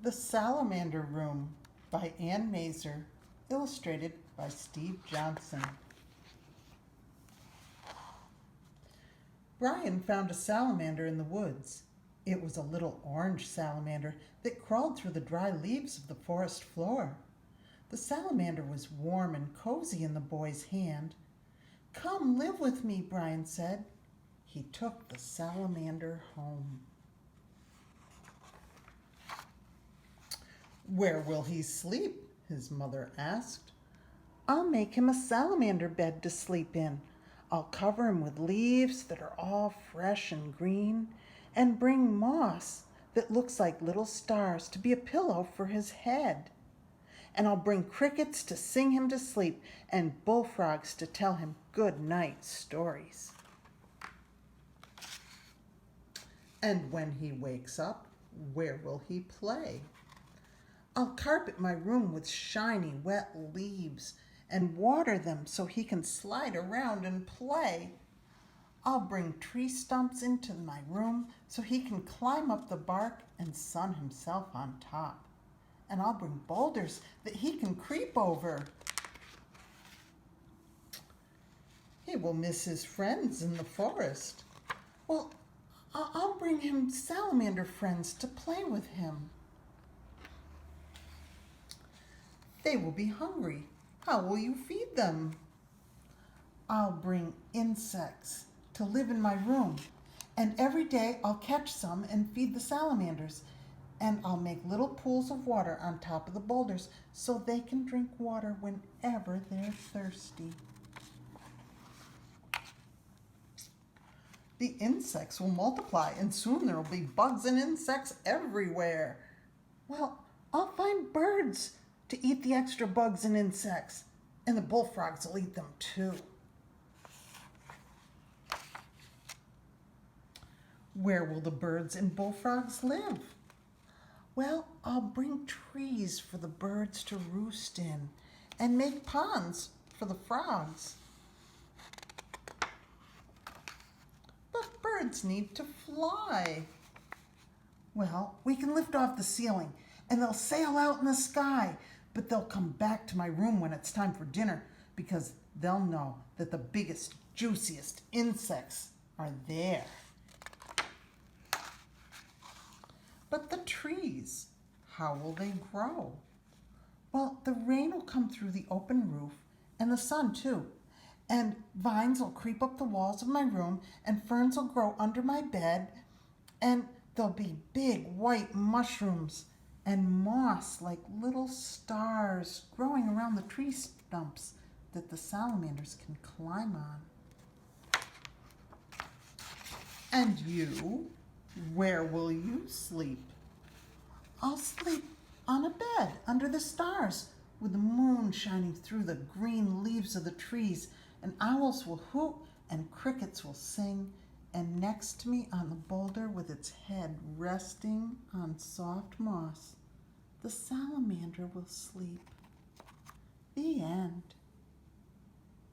The Salamander Room by Ann Mazer, illustrated by Steve Johnson. Brian found a salamander in the woods. It was a little orange salamander that crawled through the dry leaves of the forest floor. The salamander was warm and cozy in the boy's hand. "Come live with me," Brian said. He took the salamander home. "Where will he sleep?" his mother asked. "I'll make him a salamander bed to sleep in. I'll cover him with leaves that are all fresh and green, and bring moss that looks like little stars to be a pillow for his head. And I'll bring crickets to sing him to sleep and bullfrogs to tell him good night stories. And when he wakes up, where will he play? I'll carpet my room with shiny, wet leaves and water them so he can slide around and play. I'll bring tree stumps into my room so he can climb up the bark and sun himself on top. And I'll bring boulders that he can creep over. He will miss his friends in the forest. Well, I'll bring him salamander friends to play with him. They will be hungry. How will you feed them? I'll bring insects to live in my room, and every day I'll catch some and feed the salamanders, and I'll make little pools of water on top of the boulders so they can drink water whenever they're thirsty. The insects will multiply, and soon there will be bugs and insects everywhere. Well, I'll find birds to eat the extra bugs and insects, and the bullfrogs will eat them too. Where will the birds and bullfrogs live? Well, I'll bring trees for the birds to roost in and make ponds for the frogs. But birds need to fly. Well, we can lift off the ceiling and they'll sail out in the sky, but they'll come back to my room when it's time for dinner because they'll know that the biggest, juiciest insects are there. But the trees, how will they grow? Well, the rain will come through the open roof and the sun too. And vines will creep up the walls of my room and ferns will grow under my bed. And there'll be big white mushrooms and moss like little stars growing around the tree stumps that the salamanders can climb on. And you? Where will you sleep? I'll sleep on a bed under the stars with the moon shining through the green leaves of the trees, and owls will hoot and crickets will sing, and next to me on the boulder with its head resting on soft moss, the salamander will sleep. The end.